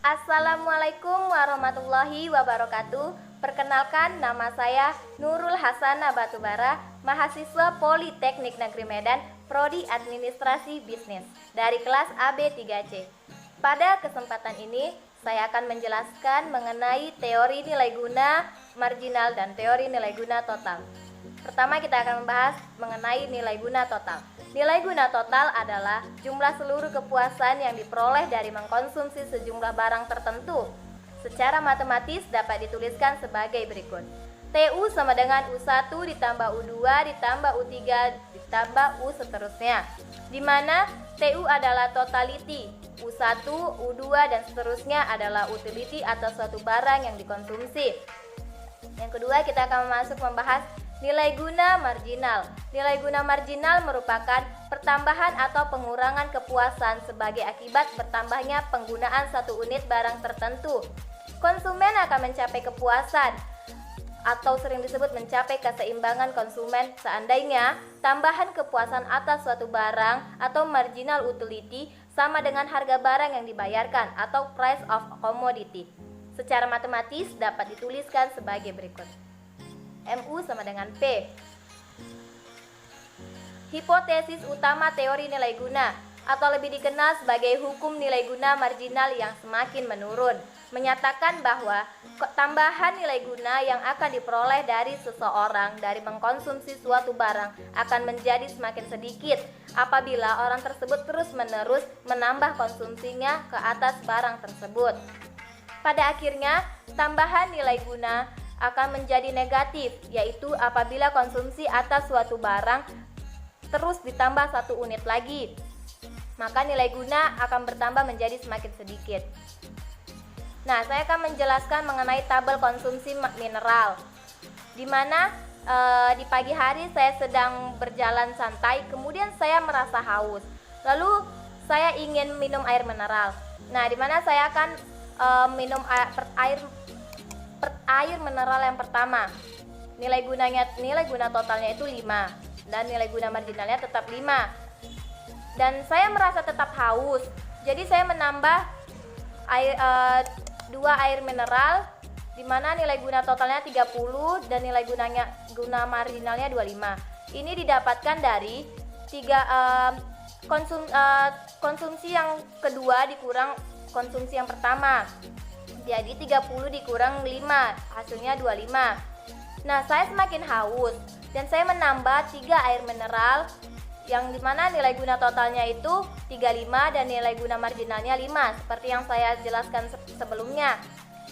Assalamualaikum warahmatullahi wabarakatuh. Perkenalkan, nama saya Nurul Hasana Batubara, mahasiswa Politeknik Negeri Medan, Prodi Administrasi Bisnis dari kelas AB3C. Pada kesempatan ini, saya akan menjelaskan mengenai teori nilai guna marginal dan teori nilai guna total. Pertama, kita akan membahas mengenai nilai guna total. Nilai guna total adalah jumlah seluruh kepuasan yang diperoleh dari mengkonsumsi sejumlah barang tertentu. Secara matematis dapat dituliskan sebagai berikut. TU sama dengan U1 ditambah U2 ditambah U3 ditambah U seterusnya. Di mana TU adalah totality, U1, U2 dan seterusnya adalah utility atau suatu barang yang dikonsumsi. Yang kedua, kita akan membahas nilai guna marginal. Nilai guna marginal merupakan pertambahan atau pengurangan kepuasan sebagai akibat bertambahnya penggunaan satu unit barang tertentu. Konsumen akan mencapai kepuasan atau sering disebut mencapai keseimbangan konsumen seandainya tambahan kepuasan atas suatu barang atau marginal utility sama dengan harga barang yang dibayarkan atau price of commodity. Secara matematis dapat dituliskan sebagai berikut. MU sama dengan P. Hipotesis utama teori nilai guna atau lebih dikenal sebagai hukum nilai guna marginal yang semakin menurun menyatakan bahwa tambahan nilai guna yang akan diperoleh dari seseorang dari mengkonsumsi suatu barang akan menjadi semakin sedikit apabila orang tersebut terus-menerus menambah konsumsinya ke atas barang tersebut. Pada akhirnya, tambahan nilai guna akan menjadi negatif, yaitu apabila konsumsi atas suatu barang terus ditambah satu unit lagi, maka nilai guna akan bertambah menjadi semakin sedikit. Nah, saya akan menjelaskan mengenai tabel konsumsi mineral, di mana di pagi hari saya sedang berjalan santai, kemudian saya merasa haus, lalu saya ingin minum air mineral. Nah, di mana saya akan minum air mineral yang pertama. Nilai guna totalnya itu 5 dan nilai guna marginalnya tetap 5. Dan saya merasa tetap haus. Jadi saya menambah 2 air mineral di mana nilai guna totalnya 30 dan nilai guna marginalnya 25. Ini didapatkan dari konsumsi yang kedua dikurang konsumsi yang pertama. Jadi 30 dikurang 5, hasilnya 25. Nah, saya semakin haus dan saya menambah 3 air mineral yang dimana nilai guna totalnya itu 35 dan nilai guna marginalnya 5 seperti yang saya jelaskan sebelumnya.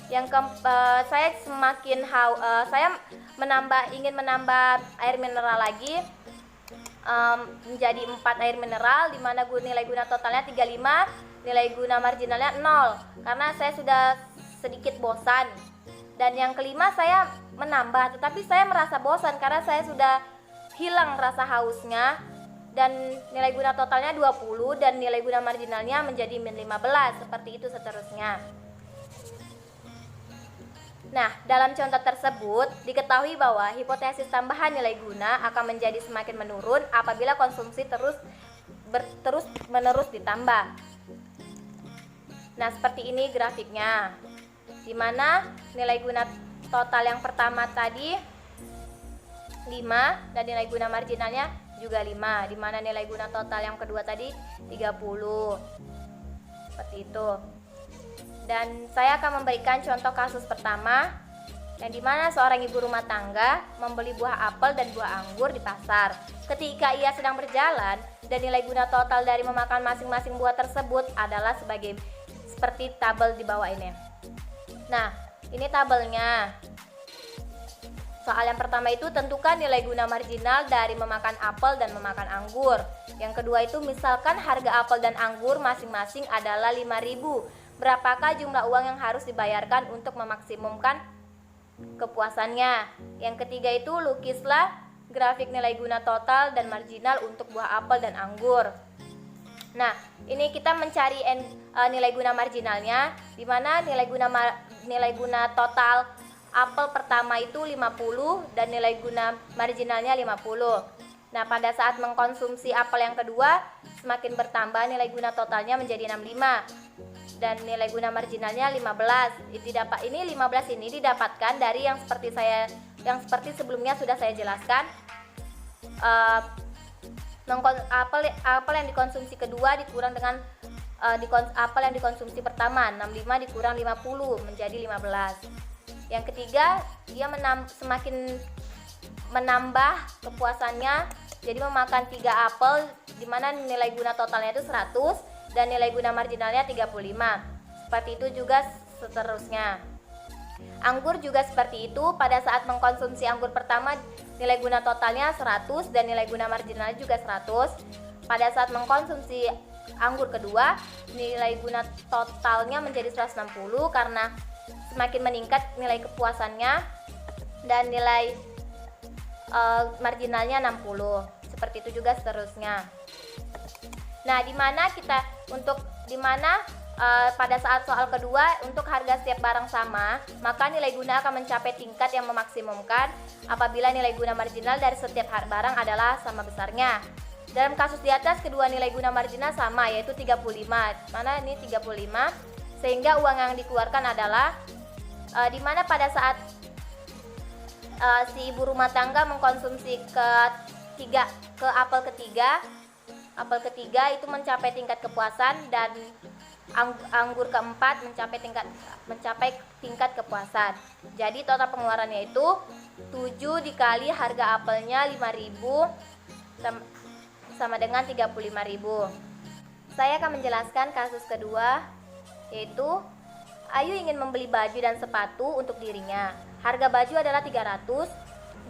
Saya semakin saya ingin menambah air mineral lagi menjadi 4 air mineral di mana nilai guna totalnya 35, nilai guna marginalnya 0 karena saya sudah sedikit bosan. Dan yang kelima saya menambah, tetapi saya merasa bosan karena saya sudah hilang rasa hausnya dan nilai guna totalnya 20 dan nilai guna marginalnya menjadi min 15, seperti itu seterusnya. Nah, dalam contoh tersebut diketahui bahwa hipotesis tambahan nilai guna akan menjadi semakin menurun apabila konsumsi terus menerus ditambah. Nah, seperti ini grafiknya, di mana nilai guna total yang pertama tadi 5 dan nilai guna marginalnya juga 5, di mana nilai guna total yang kedua tadi 30. Seperti itu. Dan saya akan memberikan contoh kasus pertama yang dimana seorang ibu rumah tangga membeli buah apel dan buah anggur di pasar. Ketika ia sedang berjalan dan nilai guna total dari memakan masing-masing buah tersebut adalah seperti tabel di bawah ini. Nah, ini tabelnya. Soal yang pertama itu tentukan nilai guna marginal dari memakan apel dan memakan anggur. Yang kedua itu misalkan harga apel dan anggur masing-masing adalah 5.000. Berapakah jumlah uang yang harus dibayarkan untuk memaksimumkan kepuasannya? Yang ketiga itu lukislah grafik nilai guna total dan marginal untuk buah apel dan anggur. Nah, ini kita mencari nilai guna marginalnya, di mana nilai guna total apel pertama itu 50 dan nilai guna marginalnya 50. Nah, pada saat mengkonsumsi apel yang kedua, semakin bertambah nilai guna totalnya menjadi 65. dan nilai guna marginalnya 15. Ini 15 ini didapatkan dari yang seperti sebelumnya sudah saya jelaskan. Apel yang dikonsumsi kedua dikurang dengan apel yang dikonsumsi pertama, 65 dikurang 50 menjadi 15. Yang ketiga, dia semakin menambah kepuasannya, jadi memakan 3 apel di mana nilai guna totalnya itu 100 dan nilai guna marginalnya 35. Seperti itu juga seterusnya. Anggur juga seperti itu, pada saat mengkonsumsi anggur pertama nilai guna totalnya 100 dan nilai guna marginalnya juga 100. Pada saat mengkonsumsi anggur kedua, nilai guna totalnya menjadi 160 karena semakin meningkat nilai kepuasannya dan nilai marginalnya 60. Seperti itu juga seterusnya. Nah, pada saat soal kedua untuk harga setiap barang sama, maka nilai guna akan mencapai tingkat yang memaksimumkan apabila nilai guna marginal dari setiap barang adalah sama besarnya. Dalam kasus di atas, kedua nilai guna marginal sama, yaitu 35. Mana ini 35? Sehingga uang yang dikeluarkan adalah di mana pada saat si ibu rumah tangga mengkonsumsi apel ketiga itu mencapai tingkat kepuasan, dan anggur keempat mencapai tingkat kepuasan. Jadi total pengeluarannya itu 7 dikali harga apelnya 5.000 sama dengan 35.000. Saya akan menjelaskan kasus kedua, yaitu Ayu ingin membeli baju dan sepatu untuk dirinya. Harga baju adalah 300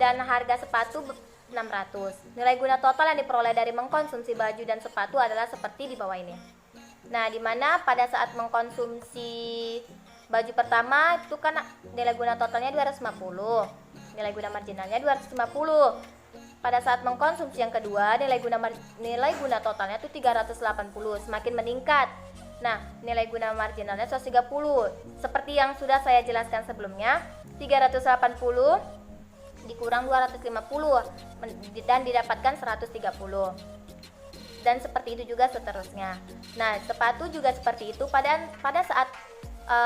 dan harga sepatu 600. Nilai guna total yang diperoleh dari mengkonsumsi baju dan sepatu adalah seperti di bawah ini. Nah, di mana pada saat mengkonsumsi baju pertama itu kan nilai guna totalnya 250, nilai guna marginalnya 250. Pada saat mengkonsumsi yang kedua, nilai guna totalnya itu 380, semakin meningkat. Nah, nilai guna marginalnya 130. Seperti yang sudah saya jelaskan sebelumnya, 380 dikurang 250 dan didapatkan 130. Dan seperti itu juga seterusnya. Nah, sepatu juga seperti itu. Pada saat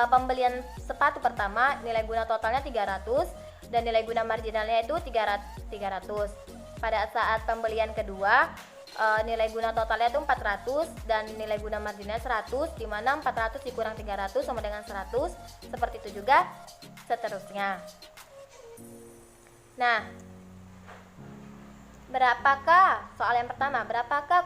pembelian sepatu pertama, nilai guna totalnya 300 dan nilai guna marginalnya itu 300. Pada saat pembelian kedua, nilai guna totalnya itu 400 dan nilai guna marginalnya 100, di mana 400 dikurang 300 sama dengan 100. Seperti itu juga seterusnya. Nah, soal yang pertama, berapakah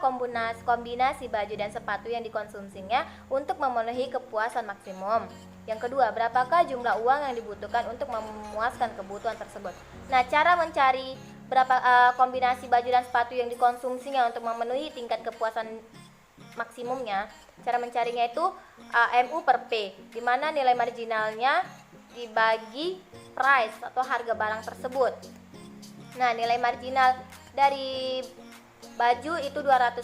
kombinasi baju dan sepatu yang dikonsumsinya untuk memenuhi kepuasan maksimum? Yang kedua, berapakah jumlah uang yang dibutuhkan untuk memuaskan kebutuhan tersebut? Nah, cara mencari berapa kombinasi baju dan sepatu yang dikonsumsinya untuk memenuhi tingkat kepuasan maksimumnya, cara mencarinya itu MU per P, di mana nilai marginalnya dibagi price atau harga barang tersebut. Nah, nilai marginal dari baju itu 250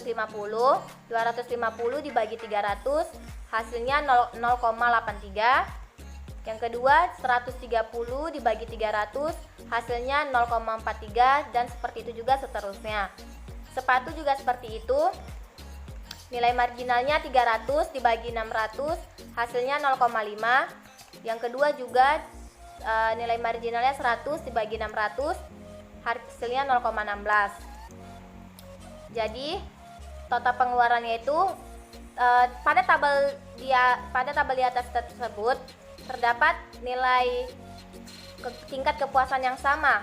dibagi 300, hasilnya 0,83. Yang kedua 130 dibagi 300, hasilnya 0,43, dan seperti itu juga seterusnya. Sepatu juga seperti itu. Nilai marginalnya 300 dibagi 600, hasilnya 0,5. Yang kedua juga nilai marginalnya 100 dibagi 600, hasilnya 0,16. Jadi total pengeluarannya itu pada tabel di atas tersebut terdapat nilai tingkat kepuasan yang sama.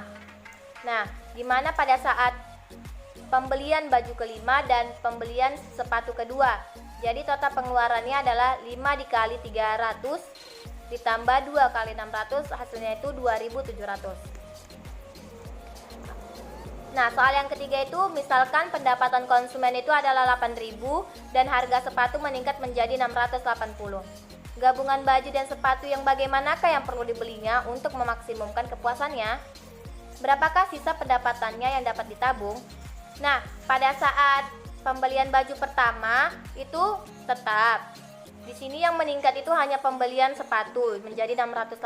Nah, di mana pada saat pembelian baju kelima dan pembelian sepatu kedua, jadi total pengeluarannya adalah 5 dikali 300 ditambah 2 kali 600, hasilnya itu 2.700. Nah, soal yang ketiga itu misalkan pendapatan konsumen itu adalah 8.000 dan harga sepatu meningkat menjadi 680. Gabungan baju dan sepatu yang bagaimanakah yang perlu dibelinya untuk memaksimumkan kepuasannya? Berapakah sisa pendapatannya yang dapat ditabung? Nah, pada saat pembelian baju pertama itu tetap. Di sini yang meningkat itu hanya pembelian sepatu menjadi 680,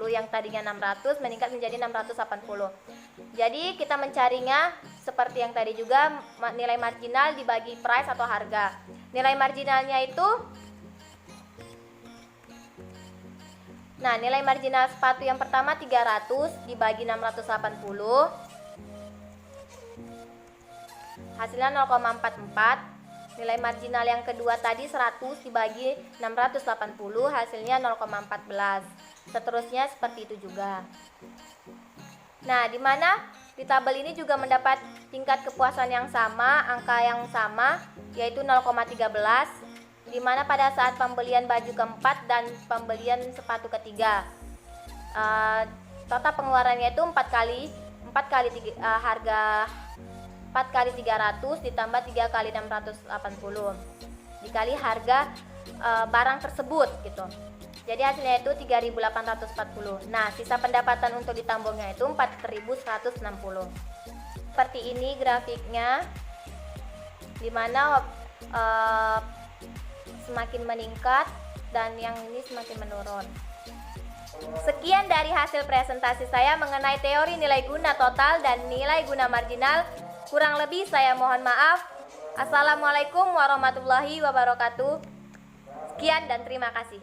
yang tadinya 600 meningkat menjadi 680. Jadi kita mencarinya seperti yang tadi juga, nilai marginal dibagi price atau harga. Nilai marginalnya itu Nah, nilai marginal sepatu yang pertama 300 dibagi 680. Hasilnya 0,44. Nilai marginal yang kedua tadi 100 dibagi 680, hasilnya 0,14. Seterusnya seperti itu juga. Nah, di mana di tabel ini juga mendapat tingkat kepuasan yang sama, angka yang sama, yaitu 0,13, di mana pada saat pembelian baju keempat dan pembelian sepatu ketiga, total pengeluarannya itu 4 kali harga 4 kali 300 ditambah 3 kali 680 dikali harga barang tersebut gitu. Jadi hasilnya itu 3.840. Nah, sisa pendapatan untuk ditambungnya itu 4.160. Seperti ini grafiknya, dimana semakin meningkat dan yang ini semakin menurun. Sekian dari hasil presentasi saya mengenai teori nilai guna total dan nilai guna marginal. Kurang lebih saya mohon maaf. Assalamualaikum warahmatullahi wabarakatuh. Sekian dan terima kasih.